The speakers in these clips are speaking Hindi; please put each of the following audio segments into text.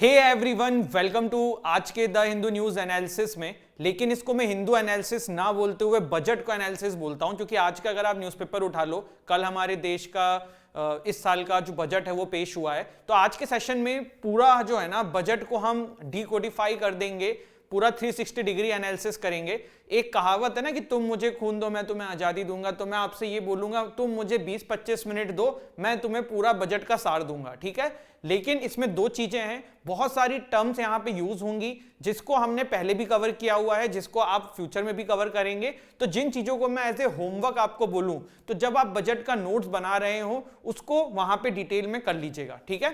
हे एवरीवन, वेलकम टू आज के द हिंदू न्यूज एनालिसिस में। लेकिन इसको मैं हिंदू एनालिसिस ना बोलते हुए बजट को एनालिसिस बोलता हूं, क्योंकि आज का अगर आप न्यूज़पेपर उठा लो, कल हमारे देश का इस साल का जो बजट है वो पेश हुआ है। तो आज के सेशन में पूरा जो है ना बजट को हम डीकोडिफाई कर देंगे, पूरा 360 डिग्री एनालिसिस करेंगे। एक कहावत है ना कि तुम मुझे खून दो मैं तुम्हें आजादी दूंगा, तो मैं आपसे ये बोलूंगा तुम मुझे 20-25 मिनट दो, मैं तुम्हें पूरा बजट का सार दूंगा, ठीक है। लेकिन इसमें दो चीजें हैं, बहुत सारी टर्म्स यहां पे यूज होंगी जिसको हमने पहले भी कवर किया हुआ है, जिसको आप फ्यूचर में भी कवर करेंगे। तो जिन चीजों को मैं एज ए होमवर्क आपको बोलूं, तो जब आप बजट का नोट्स बना रहे हो उसको वहां पे डिटेल में कर लीजिएगा, ठीक है।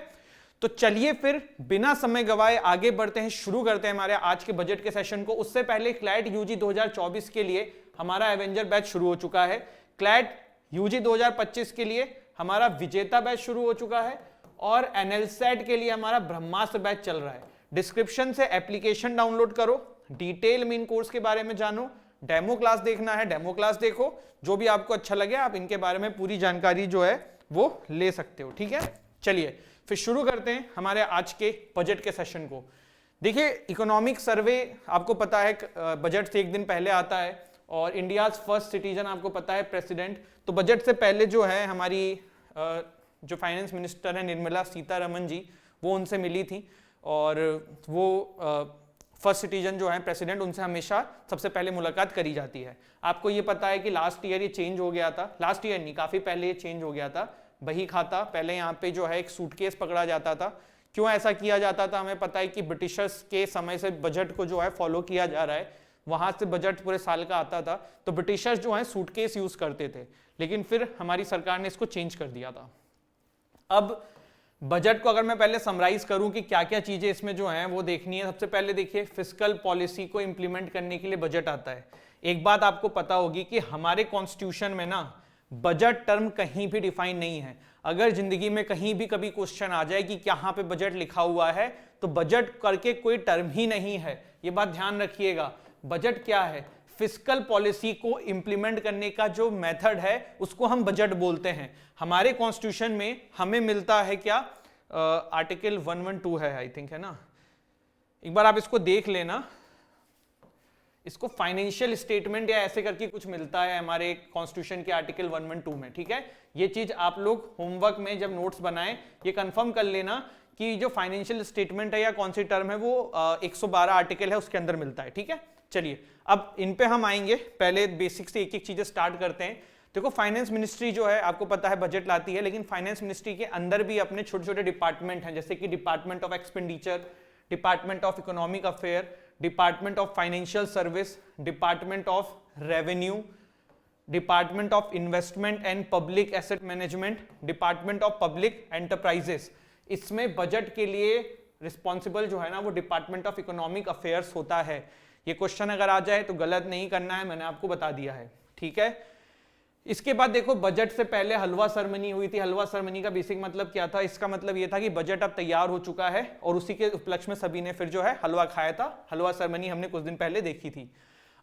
तो चलिए फिर बिना समय गवाए आगे बढ़ते हैं, शुरू करते हैं हमारे आज के बजट के सेशन को। उससे पहले क्लैट यूजी 2024 के लिए हमारा एवेंजर बैच शुरू हो चुका है। क्लैट यूजी 2025 के लिए हमारा विजेता बैच शुरू हो चुका है और एनएलसेट के लिए हमारा ब्रह्मास्त्र बैच चल रहा है। डिस्क्रिप्शन से एप्लीकेशन डाउनलोड करो, डिटेल में इन कोर्स के बारे में जानो, डेमो क्लास देखना है डेमो क्लास देखो, जो भी आपको अच्छा लगे आप इनके बारे में पूरी जानकारी जो है वो ले सकते हो, ठीक है। चलिए फिर शुरू करते हैं हमारे आज के बजट के सेशन को। देखिए, इकोनॉमिक सर्वे आपको पता है बजट से एक दिन पहले आता है, और इंडियाज फर्स्ट सिटीजन आपको पता है प्रेसिडेंट। तो बजट से पहले जो है हमारी जो फाइनेंस मिनिस्टर है निर्मला सीतारमन जी, वो उनसे मिली थी, और वो फर्स्ट सिटीजन जो है प्रेसिडेंट, उनसे हमेशा सबसे पहले मुलाकात करी जाती है। आपको ये पता है कि लास्ट ईयर ये चेंज हो गया था, लास्ट ईयर नहीं काफी पहले ये चेंज हो गया था। बही खाता पहले यहाँ पे जो है एक सूटकेस पकड़ा जाता था। क्यों ऐसा किया जाता था हमें पता है कि ब्रिटिशर्स के समय से बजट को जो है फॉलो किया जा रहा है, वहां से बजट पूरे साल का आता था। तो ब्रिटिशर्स जो है सूटकेस यूज करते थे, लेकिन फिर हमारी सरकार ने इसको चेंज कर दिया था। अब बजट को अगर मैं पहले समराइज करूं कि क्या क्या चीजें इसमें जो हैं वो देखनी है। सबसे पहले देखिए, फिस्कल पॉलिसी को इंप्लीमेंट करने के लिए बजट आता है। एक बात आपको पता होगी कि हमारे कॉन्स्टिट्यूशन में ना बजट टर्म कहीं भी डिफाइन नहीं है। अगर जिंदगी में कहीं भी कभी क्वेश्चन आ जाए कि कहां पे बजट लिखा हुआ है, तो बजट करके कोई टर्म ही नहीं है। ये बात ध्यान रखिएगा। बजट क्या है? फिस्कल पॉलिसी को इंप्लीमेंट करने का जो मेथड है उसको हम बजट बोलते हैं। हमारे कॉन्स्टिट्यूशन में हमें मिलता है क्या, आर्टिकल 112 है आई थिंक, है ना। एक बार आप इसको देख लेना, इसको फाइनेंशियल स्टेटमेंट या ऐसे करके कुछ मिलता है हमारे कॉन्स्टिट्यूशन के आर्टिकल 112 में, ठीक है। ये चीज आप लोग होमवर्क में जब नोट्स बनाएं ये कंफर्म कर लेना कि जो फाइनेंशियल स्टेटमेंट है या कौन सी टर्म है वो 112 आर्टिकल है उसके अंदर मिलता है, ठीक है। चलिए अब इन पे हम आएंगे, पहले बेसिक से एक एक चीजें स्टार्ट करते हैं। देखो, फाइनेंस मिनिस्ट्री जो है आपको पता है बजट लाती है, लेकिन फाइनेंस मिनिस्ट्री के अंदर भी अपने छोटे छोटे डिपार्टमेंट हैं, जैसे कि department of expenditure, department of economic affair, department of financial service, department of revenue, department of investment and public asset management, department of public enterprises. इसमें बजट के लिए रिस्पॉन्सिबल जो है ना वो डिपार्टमेंट ऑफ इकोनॉमिक अफेयर्स होता है। ये क्वेश्चन अगर आ जाए तो गलत नहीं करना है, मैंने आपको बता दिया है, ठीक है। इसके बाद देखो, बजट से पहले हलवा सेरेमनी हुई थी। हलवा सेरेमनी का बेसिक मतलब क्या था? इसका मतलब ये था कि बजट अब तैयार हो चुका है और उसी के उपलक्ष्य में सभी ने फिर जो है हलवा खाया था। हलवा सेरेमनी हमने कुछ दिन पहले देखी थी।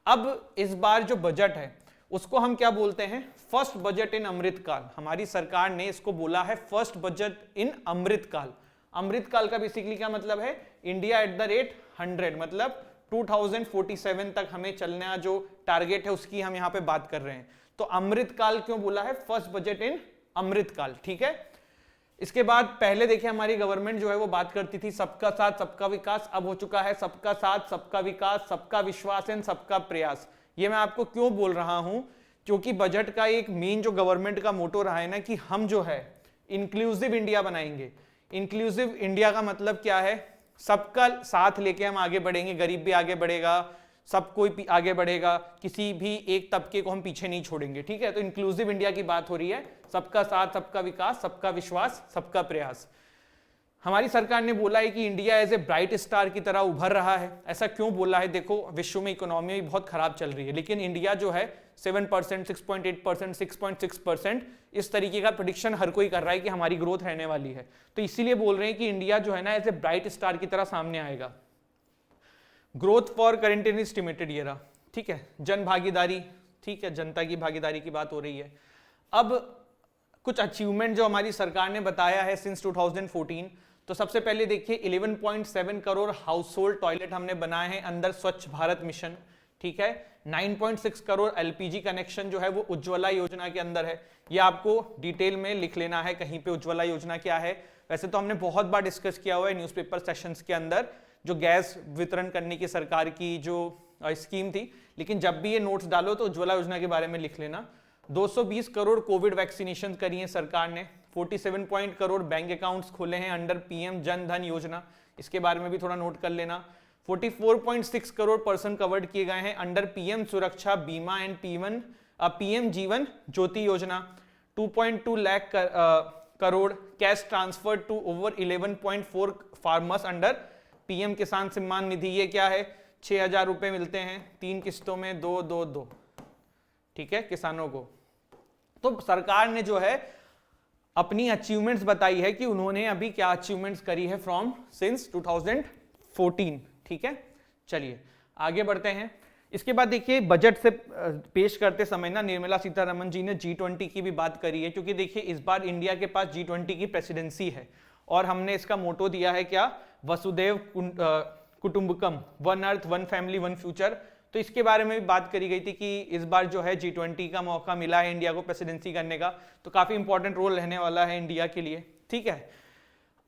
अब इस बार जो बजट है उसको हम क्या बोलते हैं? First budget in Amritkaal. हमारी सरकार ने इसको बोला है फर्स्ट बजट इन अमृतकाल। अमृतकाल का बेसिकली क्या मतलब है? इंडिया एट द रेट 100, मतलब 2047 तक हमें चलना जो टारगेट है उसकी हम यहाँ पे बात कर रहे हैं। तो अमृतकाल क्यों बोला है? फर्स्ट बजट इन अमृतकाल, ठीक है। इसके बाद पहले देखिए हमारी गवर्नमेंट जो है वो बात करती थी सबका साथ सबका विकास, अब हो चुका है सबका साथ सबका विकास, सबका विश्वास एंड सबका प्रयास। ये मैं आपको क्यों बोल रहा हूं? क्योंकि बजट का एक मेन जो गवर्नमेंट का मोटो रहा है ना कि हम जो है इंक्लूसिव इंडिया बनाएंगे। इंक्लूसिव इंडिया का मतलब क्या है? सबका साथ लेके हम आगे बढ़ेंगे, गरीब भी आगे बढ़ेगा, सब कोई आगे बढ़ेगा, किसी भी एक तबके को हम पीछे नहीं छोड़ेंगे, ठीक है। तो इंक्लूसिव इंडिया की बात हो रही है, सबका साथ सबका विकास, सबका विश्वास, सबका प्रयास। हमारी सरकार ने बोला है कि India as a bright star की तरह उभर रहा है। ऐसा क्यों बोला है? देखो, विश्व में इकोनॉमी बहुत खराब चल रही है, लेकिन इंडिया जो है 7%, 6.8%, 6.6%, इस तरीके का प्रेडिक्शन हर कोई कर रहा है कि हमारी ग्रोथ रहने वाली है। तो इसीलिए बोल रहे हैं कि इंडिया जो है ना एज ए ब्राइट स्टार की तरह सामने आएगा। ग्रोथ फॉर करेंट एस्टिमेटेड ये रहा, ठीक है। जन भागीदारी, ठीक है, जनता की भागीदारी की बात हो रही है। अब कुछ अचीवमेंट जो हमारी सरकार ने बताया है सिंस 2014, तो सबसे पहले देखिए 11.7 करोड़ हाउस होल्ड टॉयलेट हमने बनाए हैं अंदर स्वच्छ भारत मिशन, ठीक है। 9.6 करोड़ एलपीजी कनेक्शन जो है वो उज्ज्वला योजना के अंदर है। ये आपको डिटेल में लिख लेना है कहीं पे उज्ज्वला योजना क्या है। वैसे तो हमने बहुत बार डिस्कस किया हुआ है न्यूज़पेपर सेशंस के अंदर, जो गैस वितरण करने की सरकार की जो स्कीम थी, लेकिन जब भी ये नोट्स डालो तो उज्ज्वला योजना के बारे में लिख लेना। 220 करोड़ कोविड वैक्सीनेशन करी है सरकार ने। 47 करोड़ बैंक अकाउंट्स खोले हैं अंडर पीएम जन धन योजना, इसके बारे में भी थोड़ा नोट कर लेना। 44.6 करोड़ पर्सन कवर्ड किए गए हैं अंडर पीएम सुरक्षा बीमा एंड पीएम जीवन Jyoti Yojana. 2.2 lakh crore cash transfer to over 11.4 farmers under PM Kisan Samman निधि। ये क्या है? 6,000 रुपए मिलते हैं 3 किस्तों में, 2-2-2, ठीक है, किसानों को। तो सरकार ने जो है अपनी अचीवमेंट्स बताई है कि उन्होंने अभी क्या अचीवमेंट्स करी है फ्रॉम सिंस 2014, ठीक है। चलिए आगे बढ़ते हैं। इसके बाद देखिए बजट से पेश करते समय ना निर्मला सीतारमण जी ने G20 की भी बात करी है, क्योंकि देखिए इस बार इंडिया के पास G20 की प्रेसिडेंसी है और हमने इसका मोटो दिया है क्या? Vasudhaiva Kutumbakam, one earth one family one future. तो इसके बारे में भी बात करी गई थी कि इस बार जो है G20 का मौका मिला है इंडिया को प्रेसिडेंसी करने का, तो काफी इंपॉर्टेंट रोल रहने वाला है इंडिया के लिए, ठीक है।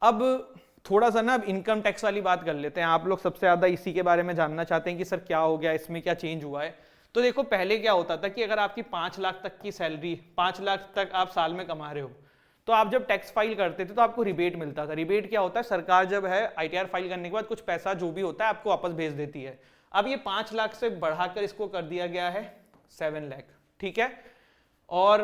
अब थोड़ा सा ना अब इनकम टैक्स वाली बात कर लेते हैं। आप लोग सबसे ज्यादा इसी के बारे में जानना चाहते हैं कि सर क्या हो गया, इसमें क्या चेंज हुआ है। तो देखो पहले क्या होता था कि अगर आपकी 5 लाख तक की सैलरी, 5 लाख तक आप साल में कमा रहे हो, तो आप जब टैक्स फाइल करते थे तो आपको रिबेट मिलता था। रिबेट क्या होता है? सरकार जब है आईटीआर फाइल करने के बाद कुछ पैसा जो भी होता है आपको वापस भेज देती है। अब ये 5 लाख से बढ़ाकर इसको कर दिया गया है 7 लाख, ठीक है। और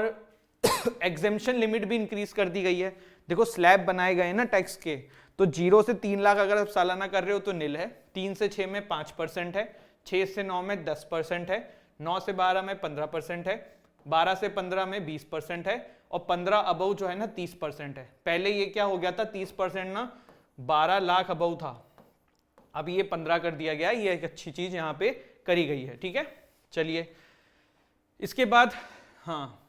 एग्जेम्पशन लिमिट भी इंक्रीज कर दी गई है। देखो स्लैब बनाए गए हैं ना टैक्स के, तो 0 से 3 लाख अगर आप सालाना कर रहे हो तो नील है, 3 से 6 में 5% है, 6 से 9 में 10% है, 9 से 12 में 15% है, 12 से 15 में 20% है, और 15 अबव जो है ना 30% है। पहले ये क्या हो गया था? 30% ना 12 लाख अबव था, अब ये 15 कर दिया गया। ये एक अच्छी चीज यहाँ पे करी गई है, ठीक है। चलिए इसके बाद हाँ,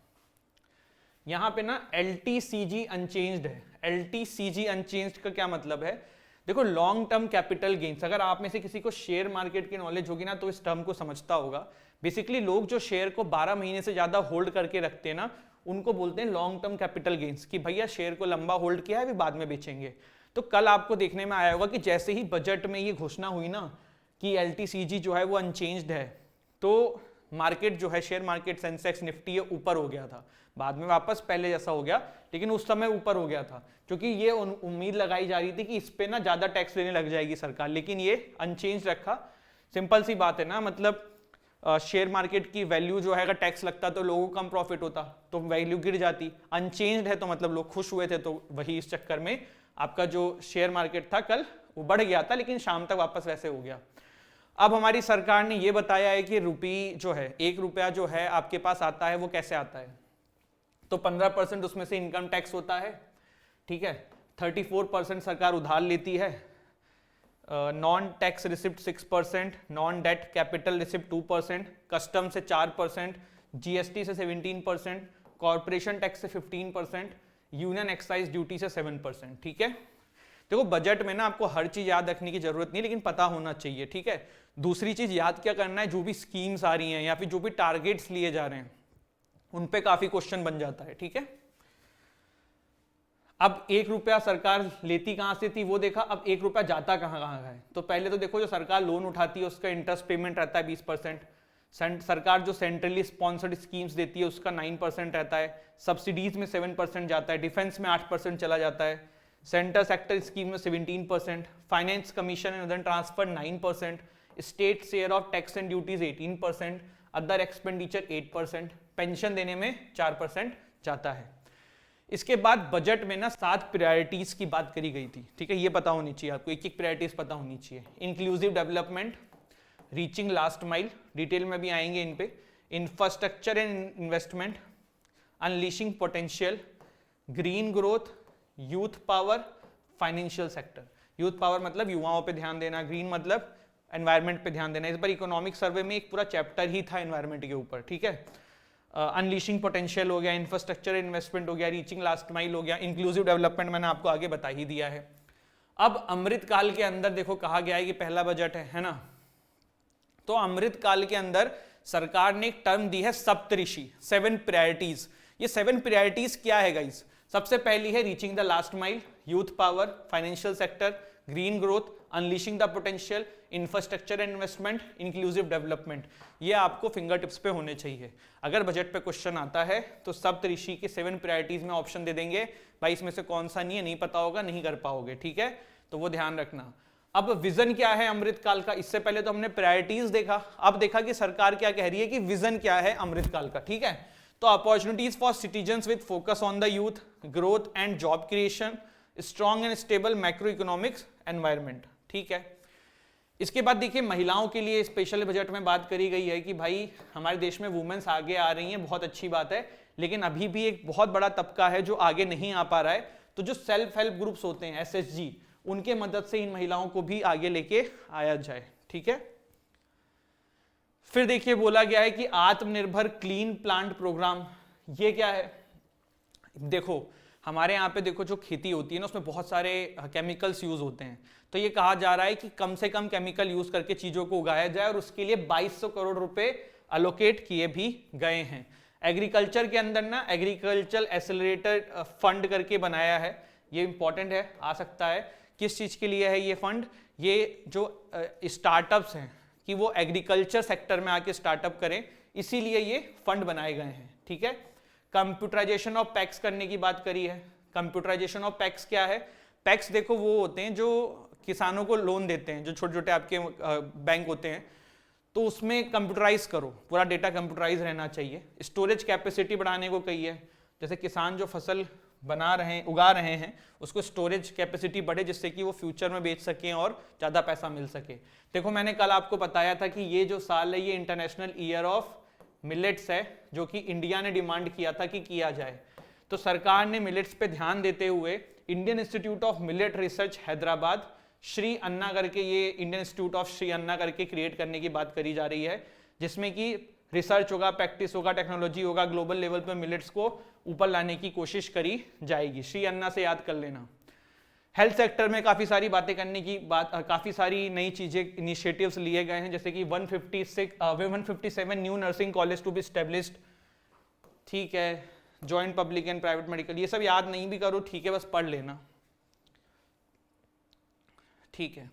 यहाँ पे ना LTCG अनचेंज्ड है। LTCG अनचेंज्ड का क्या मतलब है? देखो लॉन्ग टर्म कैपिटल गेन्स, अगर आप में से किसी को शेयर मार्केट की नॉलेज होगी ना तो इस टर्म को समझता होगा। बेसिकली लोग जो शेयर को 12 महीने से ज्यादा होल्ड करके रखते हैं ना, उनको बोलते हैं लॉन्ग टर्म कैपिटल गेन्स, कि भैया शेयर को लंबा होल्ड किया है अभी बाद में बेचेंगे। तो कल आपको देखने में आया होगा कि जैसे ही बजट में ये घोषणा हुई ना कि LTCG जो है वो अनचेंज्ड है, तो मार्केट जो है शेयर मार्केट सेंसेक्स निफ्टी ऊपर हो गया था, बाद में वापस पहले जैसा हो गया, लेकिन उस समय ऊपर हो गया था क्योंकि ये उम्मीद लगाई जा रही थी कि इस पे ना ज्यादा टैक्स लेने लग जाएगी सरकार, लेकिन ये अनचेंज रखा। सिंपल सी बात है ना, मतलब शेयर मार्केट की वैल्यू जो है अगर टैक्स लगता तो लोगों को कम प्रॉफिट होता तो वैल्यू गिर जाती। अनचेंज्ड है तो मतलब लोग खुश हुए थे, तो वही इस चक्कर में आपका जो शेयर मार्केट था कल वो बढ़ गया था, लेकिन शाम तक वापस वैसे हो गया। अब हमारी सरकार ने ये बताया है कि रुपी जो है, 1 रुपया जो है आपके पास आता है वो कैसे आता है, तो 15% उसमें से इनकम टैक्स होता है, ठीक है। 34% सरकार उधार लेती है, non tax receipt 6%, non debt capital receipt 2%, custom से 4%, जीएसटी से 17%, कॉर्पोरेशन टैक्स से 15%, यूनियन एक्साइज ड्यूटी से 7%, ठीक है। देखो बजट में ना आपको हर चीज याद रखने की जरूरत नहीं, लेकिन पता होना चाहिए, ठीक है। दूसरी चीज याद क्या करना है, जो भी स्कीम्स आ रही हैं या फिर जो भी टारगेट्स लिए जा रहे हैं उन पे काफी क्वेश्चन बन जाता है, ठीक है। अब 1 रुपया सरकार लेती कहां से थी वो देखा, अब 1 रुपया जाता कहां कहां है। तो पहले तो देखो जो सरकार लोन उठाती है उसका इंटरेस्ट पेमेंट रहता है 20%, सरकार जो सेंट्रली स्पॉन्सर्ड स्कीम्स देती है उसका 9% रहता है, सब्सिडीज में 7% जाता है, डिफेंस में 8% चला जाता है, सेंटर सेक्टर स्कीम में 17%, finance commission and other transfer 9%, state share of tax and duties 18%, other expenditure 8%, pension देने में 4% जाता है। इसके बाद बजट में ना 7 प्रायोरिटीज की बात करी गई थी, ठीक है। ये पता होनी चाहिए आपको, एक प्रायोरिटीज पता होनी चाहिए। Inclusive development, reaching last mile, detail में भी आएंगे इन पे, infrastructure and investment, unleashing potential, green growth, youth power, financial sector. Youth power मतलब युवाओं पे ध्यान देना, ग्रीन मतलब एनवायरनमेंट पे ध्यान देना। इस बार इकोनॉमिक सर्वे में एक पूरा चैप्टर ही था एनवायरनमेंट के ऊपर, ठीक है। अनलीशिंग पोटेंशियल हो गया, इंफ्रास्ट्रक्चर इन्वेस्टमेंट हो गया, रीचिंग लास्ट माइल हो गया, इंक्लूसिव डेवलपमेंट मैंने आपको आगे बता ही दिया है। अब अमृत काल के अंदर देखो कहा गया है कि पहला बजट है ना, तो अमृत काल के अंदर सरकार ने एक टर्म दी है सप्तऋषि, 7 प्रायोरिटीज। ये 7 प्रायोरिटीज क्या है गाइस? सबसे पहली है reaching the last mile, youth power, financial sector, green growth, unleashing the potential, infrastructure and investment, inclusive development. ये आपको फिंगर टिप्स पे होने चाहिए। अगर बजट पे क्वेश्चन आता है तो सप्तऋषि के 7 प्रायोरिटीज में ऑप्शन दे देंगे, भाई इसमें से कौन सा नहीं है, नहीं पता होगा, नहीं कर पाओगे, ठीक है, तो वो ध्यान रखना। अब विजन क्या है अमृत काल का? इससे पहले तो हमने प्रायोरिटीज देखा, अब देखा कि सरकार क्या कह रही है कि विजन क्या है अमृत काल का, ठीक है। तो opportunities for citizens with focus on the youth, growth and job creation, strong and stable macro economics environment, ठीक है। इसके बाद देखिए महिलाओं के लिए स्पेशल बजट में बात करी गई है कि भाई हमारे देश में वुमेन्स आगे आ रही हैं, बहुत अच्छी बात है, लेकिन अभी भी एक बहुत बड़ा तबका है जो आगे नहीं आ पा रहा है। तो जो सेल्फ हेल्प ग्रुप्स होते हैं SHG, उनके मदद से इन महिलाओं को भी आगे लेके आया जाए, ठीक है। फिर देखिए बोला गया है कि आत्मनिर्भर क्लीन प्लांट प्रोग्राम, ये क्या है? देखो हमारे यहाँ पे देखो जो खेती होती है ना, उसमें बहुत सारे केमिकल्स यूज होते हैं, तो ये कहा जा रहा है कि कम से कम केमिकल यूज करके चीजों को उगाया जाए, और उसके लिए 2200 करोड़ रुपए अलोकेट किए भी गए हैं। एग्रीकल्चर के अंदर ना एग्रीकल्चर एक्सेलरेटर फंड करके बनाया है, ये इंपॉर्टेंट है, आ सकता है। किस चीज के लिए है ये फंड? ये जो स्टार्टअप्स हैं कि वो एग्रीकल्चर सेक्टर में आके स्टार्टअप करें, इसीलिए ये फंड बनाए गए हैं, ठीक है। कंप्यूटराइजेशन ऑफ पैक्स करने की बात करी है। कंप्यूटराइजेशन ऑफ पैक्स क्या है? पैक्स देखो वो होते हैं जो किसानों को लोन देते हैं, जो छोटे छोटे आपके बैंक होते हैं, तो उसमें कंप्यूटराइज करो, पूरा डेटा कंप्यूटराइज रहना चाहिए। स्टोरेज कैपेसिटी बढ़ाने को कही है, जैसे किसान जो फसल उगा रहे हैं उसको स्टोरेज कैपेसिटी बढ़े, जिससे कि वो फ्यूचर में बेच सकें और ज़्यादा पैसा मिल सके। देखो मैंने कल आपको बताया था कि ये जो साल है ये इंटरनेशनल ईयर ऑफ मिलेट्स है, जो कि इंडिया ने डिमांड किया था कि किया जाए। तो सरकार ने मिलेट्स पे ध्यान देते हुए Indian institute of millet research Hyderabad, Shri Anna करके, ये Indian institute of Shri Anna करके क्रिएट करने की बात करी जा रही है, जिसमें कि रिसर्च होगा, प्रैक्टिस होगा, टेक्नोलॉजी होगा, ग्लोबल लेवल पे मिलेट्स को ऊपर लाने की कोशिश करी जाएगी। श्री अन्ना से याद कर लेना। हेल्थ सेक्टर में काफी सारी बातें करने की बात, काफी सारी नई चीजें, इनिशिएटिव्स लिए गए हैं, जैसे कि 157 new nursing college to be established, ठीक है, joint public and private medical, ये सब याद नहीं भी करो, ठीक है, बस पढ़ लेना, ठीक है।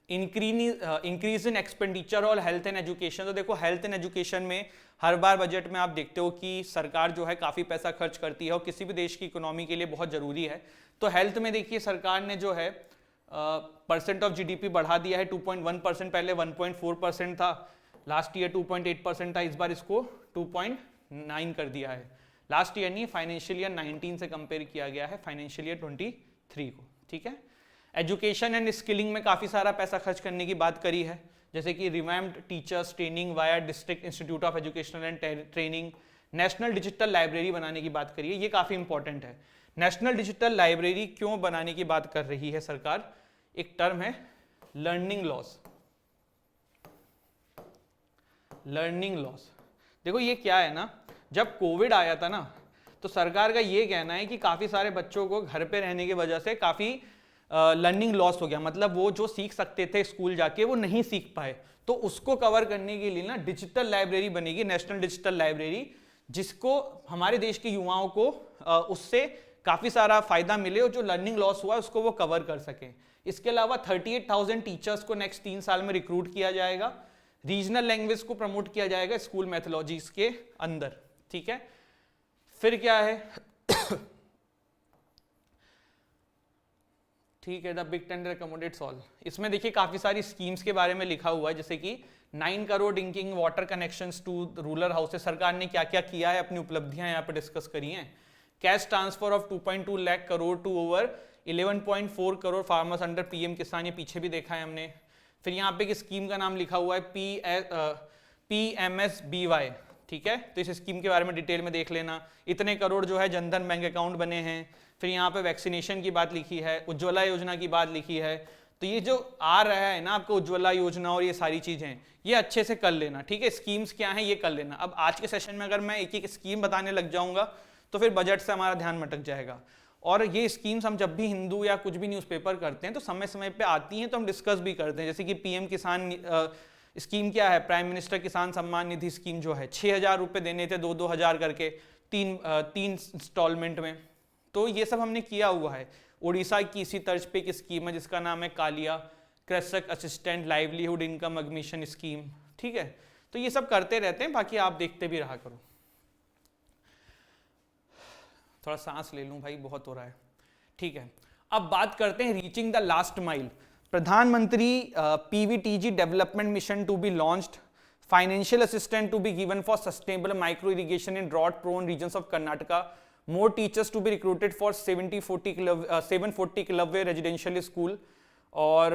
इंक्रीज इन एक्सपेंडिचर और हेल्थ एंड एजुकेशन, तो देखो हेल्थ एंड एजुकेशन में हर बार बजट में आप देखते हो कि सरकार जो है काफ़ी पैसा खर्च करती है और किसी भी देश की इकोनॉमी के लिए बहुत ज़रूरी है। तो हेल्थ में देखिए सरकार ने जो है परसेंट ऑफ GDP बढ़ा दिया है, 2.1%, पहले 1.4% था, लास्ट ईयर 2.8% था, इस बार इसको 2.9 कर दिया है। लास्ट ईयर नहीं, फाइनेंशियल ईयर 19 से कंपेयर किया गया है फाइनेंशियल ईयर 23 को, ठीक है। एजुकेशन एंड स्किलिंग में काफ़ी सारा पैसा खर्च करने की बात करी है, जैसे कि revamped teachers training via district institute of educational and training, national digital library बनाने की बात करी है, ये काफ़ी इंपॉर्टेंट है। नेशनल डिजिटल लाइब्रेरी क्यों बनाने की बात कर रही है सरकार? एक टर्म है लर्निंग लॉस। लर्निंग लॉस, देखो ये क्या है ना, जब कोविड आया था ना, तो सरकार का ये कहना है कि काफ़ी सारे बच्चों को घर पे रहने की वजह से काफ़ी लर्निंग लॉस हो गया, मतलब वो जो सीख सकते थे स्कूल जाके वो नहीं सीख पाए। तो उसको कवर करने के लिए ना डिजिटल लाइब्रेरी बनेगी, नेशनल डिजिटल लाइब्रेरी, जिसको हमारे देश के युवाओं को उससे काफ़ी सारा फायदा मिले और जो लर्निंग लॉस हुआ उसको वो कवर कर सकें। इसके अलावा 38,000 टीचर्स को नेक्स्ट 3 साल में रिक्रूट किया जाएगा। रीजनल लैंग्वेज को प्रमोट किया जाएगा स्कूल मैथोलॉजीज के अंदर, ठीक है। फिर क्या है ठीक है, the big tender accommodates all, इसमें देखिए काफी सारी स्कीम्स के बारे में लिखा हुआ है, जैसे कि 9 crore drinking water connections to rural houses, सरकार ने क्या क्या किया है, अपनी उपलब्धियां यहाँ पे डिस्कस करी हैं। Cash transfer of 2.2 lakh crore to over 11.4 crore farmers under PM Kisan, ये पीछे भी देखा है हमने। फिर यहाँ पे एक स्कीम का नाम लिखा हुआ है PMSBY, ठीक है, तो इस स्कीम के बारे में डिटेल में देख लेना। इतने करोड़ जो है जनधन बैंक अकाउंट बने हैं। फिर यहाँ पे वैक्सीनेशन की बात लिखी है, उज्ज्वला योजना की बात लिखी है। तो ये जो आ रहा है ना आपको उज्ज्वला योजना और ये सारी चीजें, ये अच्छे से कर लेना, ठीक है। स्कीम्स क्या हैं ये कर लेना। अब आज के सेशन में अगर मैं एक एक स्कीम बताने लग जाऊंगा तो फिर बजट से हमारा ध्यान भटक जाएगा। और ये स्कीम्स हम जब भी हिंदू या कुछ भी न्यूज़पेपर करते हैं तो समय समय पे आती हैं, तो हम डिस्कस भी करते हैं। जैसे कि पीएम किसान स्कीम क्या है, प्राइम मिनिस्टर किसान सम्मान निधि स्कीम जो है, 6,000 रुपये देने थे 2-2 हज़ार करके तीन इंस्टॉलमेंट में। तो ये सब हमने किया हुआ है। उड़ीसा की इसी तर्ज पे एक स्कीम है जिसका नाम है कालिया, कृषक assistant livelihood income admission scheme, ठीक है। तो ये सब करते रहते हैं, बाकी आप देखते भी रहा करो। थोड़ा सांस ले लूं भाई, बहुत हो रहा है, ठीक है। अब बात करते हैं reaching the last mile. Pradhan Mantri PVTG development mission to be launched, financial assistant to be given for sustainable micro irrigation in drought prone regions of Karnataka, more teachers to be recruited for 740 Eklavya residential school. और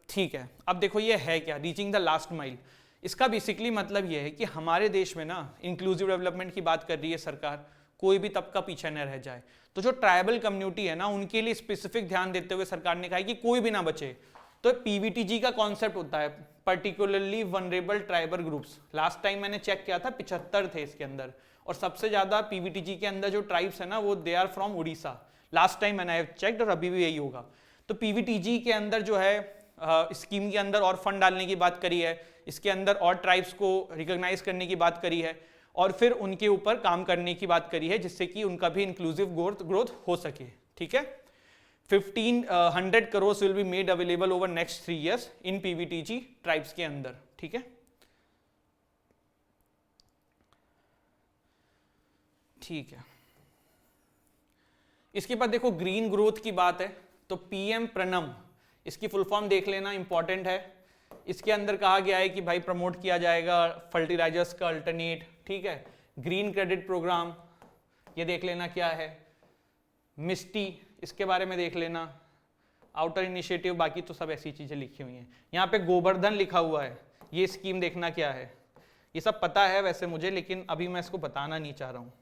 ठीक है, अब देखो ये है क्या रीचिंग द लास्ट माइल। इसका बेसिकली मतलब ये है कि हमारे देश में ना इंक्लूसिव डेवलपमेंट की बात कर रही है सरकार, कोई भी तबका पीछे न रह जाए। तो जो ट्राइबल कम्युनिटी है ना, उनके लिए स्पेसिफिक ध्यान देते हुए सरकार ने कहा है कि कोई भी ना बचे। तो पीवीटीजी का कॉन्सेप्ट होता है particularly vulnerable tribal groups. Last time मैंने चेक किया था 75 थे इसके अंदर, और सबसे ज्यादा पीवीटीजी के अंदर जो ट्राइब्स है ना वो they are from Orissa. Last time मैंने चेक्ड और अभी भी यही होगा। तो पीवीटीजी के अंदर जो है स्कीम के अंदर और फंड डालने की बात करी है, इसके अंदर और ट्राइब्स को रिकॉग्नाइज करने की बात करी है, और फिर उनके ऊपर काम करने की बात करी है जिससे कि उनका भी इंक्लूसिव ग्रोथ हो सके, ठीक है। 1,500 crore will be made available over next 3 years in PVTG tribes के अंदर, ठीक है। ठीक है, इसके बाद देखो ग्रीन ग्रोथ की बात है, तो पीएम प्रणम, इसकी फुल फॉर्म देख लेना, इंपॉर्टेंट है। इसके अंदर कहा गया है कि भाई प्रमोट किया जाएगा फर्टिलाइजर्स का अल्टरनेट, ठीक है। ग्रीन क्रेडिट प्रोग्राम, ये देख लेना क्या है। मिस्टी, इसके बारे में देख लेना। आउटर इनिशिएटिव, बाकी तो सब ऐसी चीजें लिखी हुई हैं। यहाँ पे गोवर्धन लिखा हुआ है, ये स्कीम देखना क्या है। ये सब पता है वैसे मुझे, लेकिन अभी मैं इसको बताना नहीं चाह रहा हूँ।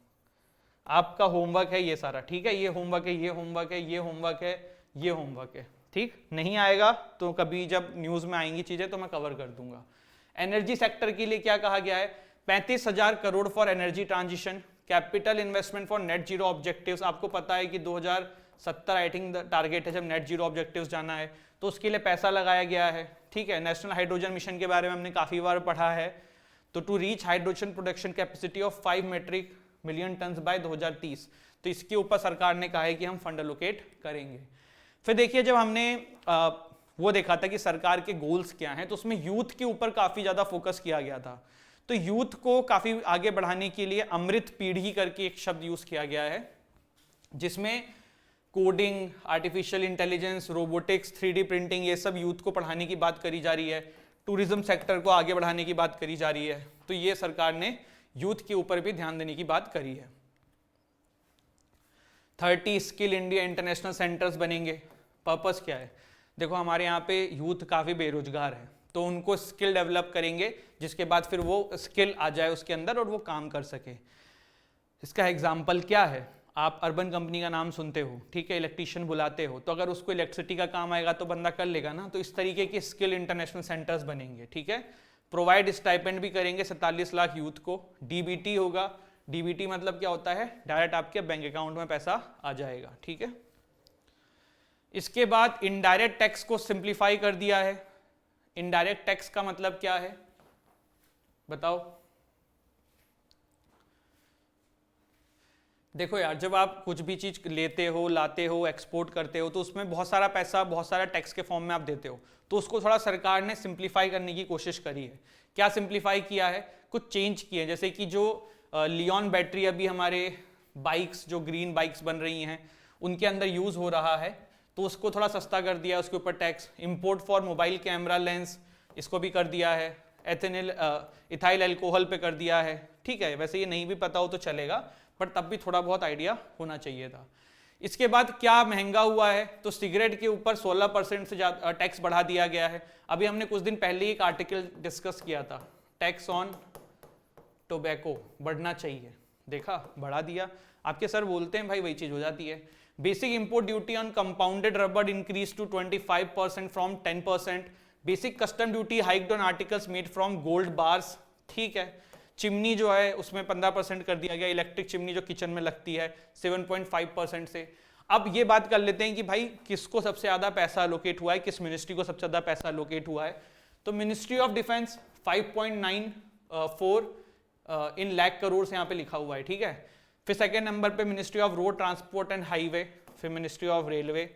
आपका होमवर्क है ये सारा, ठीक है। ये होमवर्क है, ये होमवर्क है, ये होमवर्क है, ये होमवर्क है, ठीक। नहीं आएगा तो कभी जब न्यूज में आएंगी चीजें तो मैं कवर कर दूंगा। एनर्जी सेक्टर के लिए क्या कहा गया है, 35,000 crore for energy transition, capital investment for net zero objectives. आपको पता है कि 2070 आई थिंक टारगेट है जब नेट जीरो ऑब्जेक्टिव्स जाना है, तो उसके लिए पैसा लगाया गया है, ठीक है। नेशनल हाइड्रोजन मिशन के बारे में हमने काफी बार पढ़ा है। तो to reach hydrogen production capacity of 5 metric million tonne by 2030, तो इसके ऊपर सरकार ने कहा है कि हम फंड एलोकेट करेंगे। फिर देखिए जब हमने वो देखा था कि सरकार के गोल्स क्या हैं, तो उसमें यूथ के ऊपर काफी ज्यादा फोकस किया गया था। तो यूथ को काफी आगे बढ़ाने के लिए अमृत पीढ़ी करके एक शब्द यूज किया गया है, जिसमें coding, artificial intelligence, robotics, 3D printing, ये सब यूथ को पढ़ाने की बात करी जा रही है। टूरिज्म सेक्टर को आगे बढ़ाने की बात करी जा रही है। तो ये सरकार ने यूथ के ऊपर भी ध्यान देने की बात करी है। 30 स्किल इंडिया इंटरनेशनल सेंटर्स बनेंगे। पर्पस क्या है, देखो हमारे यहाँ पे यूथ काफ़ी बेरोजगार है, तो उनको स्किल डेवलप करेंगे जिसके बाद फिर वो स्किल आ जाए उसके अंदर और वो काम कर सके। इसका एग्जाम्पल क्या है, आप अर्बन कंपनी का नाम सुनते हो, ठीक है, इलेक्ट्रीशियन बुलाते हो, तो अगर उसको इलेक्ट्रिसिटी का काम आएगा तो बंदा कर लेगा ना। तो इस तरीके के स्किल इंटरनेशनल सेंटर्स बनेंगे, ठीक है। प्रोवाइड स्टाइपेंड भी करेंगे 47 लाख यूथ को। डीबीटी होगा, डीबीटी मतलब क्या होता है, डायरेक्ट आपके बैंक अकाउंट में पैसा आ जाएगा, ठीक है। इसके बाद इनडायरेक्ट टैक्स को सिंप्लीफाई कर दिया है। इनडायरेक्ट टैक्स का मतलब क्या है बताओ। देखो यार, जब आप कुछ भी चीज लेते हो, लाते हो, एक्सपोर्ट करते हो, तो उसमें बहुत सारा पैसा बहुत सारा टैक्स के फॉर्म में आप देते हो। तो उसको थोड़ा सरकार ने सिंप्लीफाई करने की कोशिश करी है। क्या सिंप्लीफाई किया है, कुछ चेंज किए, जैसे कि जो लियॉन बैटरी अभी हमारे बाइक्स, जो ग्रीन बाइक्स बन रही हैं, उनके अंदर यूज हो रहा है, तो उसको थोड़ा सस्ता कर दिया, उसके ऊपर tax. Import for mobile camera lens, इसको भी कर दिया है। एथेनिल इथाइल अल्कोहल पे कर दिया है, ठीक है। वैसे ये नहीं भी पता हो तो चलेगा, पर तब भी थोड़ा बहुत आइडिया होना चाहिए था। इसके बाद क्या महंगा हुआ है, तो सिगरेट के ऊपर 16% से ज्यादा टैक्स बढ़ा दिया गया है। अभी हमने कुछ दिन पहले ही एक आर्टिकल डिस्कस किया था, टैक्स ऑन टोबैको बढ़ना चाहिए, देखा बढ़ा दिया। आपके सर बोलते हैं भाई वही चीज हो जाती है। Basic import duty on compounded rubber increase to 25% from 10%। Basic custom duty hiked on articles made from gold bars, ठीक है। चिमनी जो है उसमें 15% कर दिया गया, इलेक्ट्रिक चिमनी जो किचन में लगती है 7.5% से। अब ये बात कर लेते हैं कि भाई किसको सबसे ज्यादा पैसा अलोकेट हुआ है, किस मिनिस्ट्री को सबसे ज्यादा पैसा अलोकेट हुआ है। तो ministry of defence 5.94 in lakh crore से यहाँ पे लिखा हुआ है, ठीक है। फिर सेकेंड नंबर पे ministry of road transport and highway, फिर ministry of railway,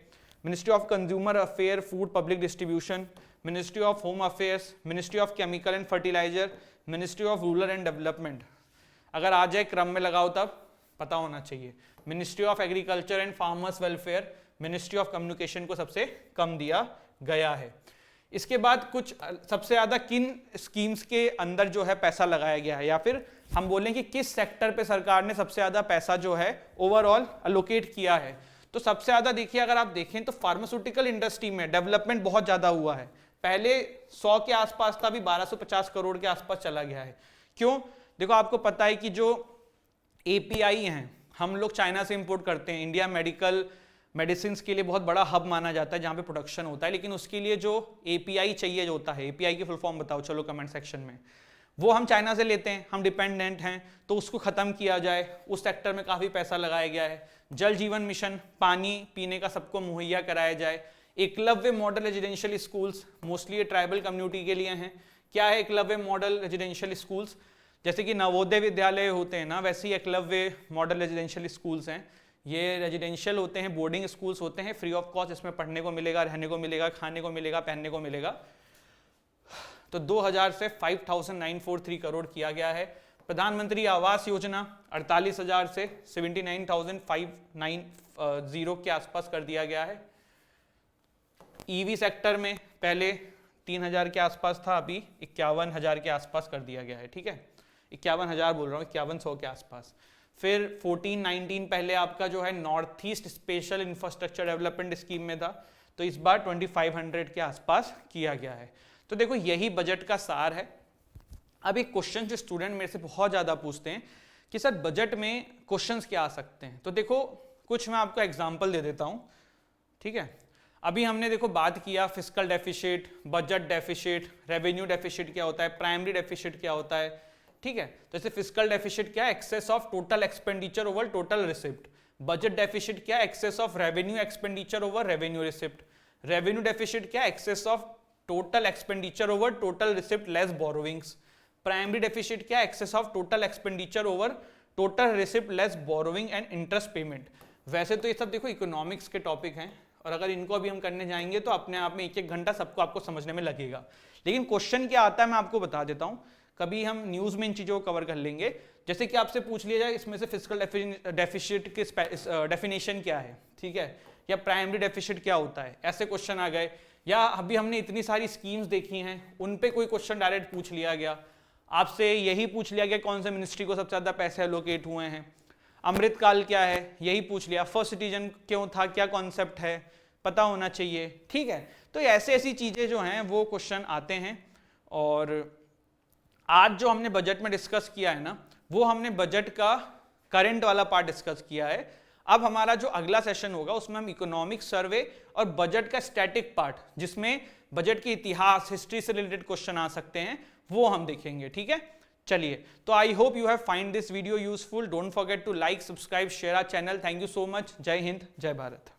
ministry of consumer affair food public distribution, ministry of home affairs, ministry of chemical and fertiliser, ministry of rural and development. अगर आ जाए क्रम में लगाओ तब पता होना चाहिए। Ministry of agriculture and farmers welfare, ministry of communication को सबसे कम दिया गया है। इसके बाद कुछ सबसे ज्यादा किन स्कीम्स के अंदर जो है पैसा लगाया गया है, या फिर हम बोलें कि किस सेक्टर पे सरकार ने सबसे ज्यादा पैसा जो है ओवरऑल अलोकेट किया है। तो सबसे ज्यादा देखिए, अगर आप देखें तो फार्मास्यूटिकल इंडस्ट्री में डेवलपमेंट बहुत ज्यादा हुआ है। पहले 100 के आसपास था, अभी 1250 करोड़ के आसपास चला गया है। क्यों? देखो आपको पता है कि जो एपीआई हैं हम लोग चाइना से इंपोर्ट करते हैं। इंडिया मेडिकल मेडिसिन के लिए बहुत बड़ा हब माना जाता है जहां पे प्रोडक्शन होता है, लेकिन उसके लिए जो एपीआई चाहिए जो होता है, एपीआई की फुल फॉर्म बताओ चलो कमेंट सेक्शन में, वो हम चाइना से लेते हैं, हम डिपेंडेंट हैं। तो उसको खत्म किया जाए, उस सेक्टर में काफी पैसा लगाया गया है। जल जीवन मिशन, पानी पीने का सबको मुहैया कराया जाए। Eklavya model residential schools, mostly ये ट्राइबल कम्युनिटी के लिए हैं। क्या है एकलव्य मॉडल रेजिडेंशियल स्कूल्स? जैसे कि नवोदय विद्यालय होते हैं ना, वैसे ही एकलव्य मॉडल रेजिडेंशियल स्कूल्स हैं। ये रेजिडेंशियल होते हैं, बोर्डिंग स्कूल्स होते हैं, फ्री ऑफ कॉस्ट। इसमें पढ़ने को मिलेगा, रहने को मिलेगा, खाने को मिलेगा, पहनने को मिलेगा। तो 2000 से 5,943 करोड़ किया गया है। प्रधानमंत्री आवास योजना 48,000 से 79,590 के आसपास कर दिया गया है। ईवी सेक्टर में पहले 3,000 के आसपास था, अभी 51,000 के आसपास कर दिया गया है, ठीक है। 51,000 बोल रहा हूँ, 5100 के आसपास। फिर 14-19 पहले आपका जो है north east special infrastructure development scheme में था, तो इस बार 2500 के आसपास किया गया है। तो देखो यही बजट का सार है। अब एक क्वेश्चन जो स्टूडेंट मेरे से बहुत ज़्यादा पूछते हैं कि सर बजट में क्वेश्चंस क्या आ सकते हैं, तो देखो कुछ मैं आपको एग्जांपल दे देता हूँ, ठीक है। अभी हमने देखो बात किया fiscal deficit, budget deficit, revenue deficit क्या होता है, प्राइमरी डेफिसिट क्या होता है, ठीक है। तो जैसे फिस्कल डेफिसिट क्या है, excess of total expenditure over total receipt. Budget deficit क्या है, excess of revenue expenditure over revenue receipt. Revenue deficit क्या है, excess of total expenditure over total receipt less borrowings. Primary deficit क्या है, excess of total expenditure over total receipt less borrowing and interest payment. वैसे तो ये सब देखो इकोनॉमिक्स के टॉपिक हैं, और अगर इनको अभी हम करने जाएंगे तो अपने आप में 1-1 घंटा सबको आपको समझने में लगेगा। लेकिन क्वेश्चन क्या आता है मैं आपको बता देता हूँ, कभी हम न्यूज में इन चीजों को कवर कर लेंगे। जैसे कि आपसे पूछ लिया जाए इसमें से फिस्कल डेफिसिट की डेफिनेशन क्या है, ठीक है, या प्राइमरी डेफिसिट क्या होता है, ऐसे क्वेश्चन आ गए। या अभी हमने इतनी सारी स्कीम्स देखी हैं, उन पे कोई क्वेश्चन डायरेक्ट पूछ लिया गया, आपसे यही पूछ लिया गया कौन से मिनिस्ट्री को सबसे ज्यादा पैसे एलोकेट हुए हैं। अमृतकाल क्या है, यही पूछ लिया। फर्स्ट सिटीजन क्यों था, क्या कॉन्सेप्ट है, पता होना चाहिए, ठीक है। तो ऐसे ऐसी चीजें जो हैं वो क्वेश्चन आते हैं। और आज जो हमने बजट में डिस्कस किया है ना, वो हमने बजट का करंट वाला पार्ट डिस्कस किया है। अब हमारा जो अगला सेशन होगा उसमें हम इकोनॉमिक सर्वे और बजट का स्टैटिक पार्ट, जिसमें बजट के इतिहास, हिस्ट्री से रिलेटेड क्वेश्चन आ सकते हैं, वो हम देखेंगे, ठीक है। चलिए, तो I hope you have find this video useful. Don't forget to like, subscribe, share our channel. Thank you so much. जय हिंद, जय भारत।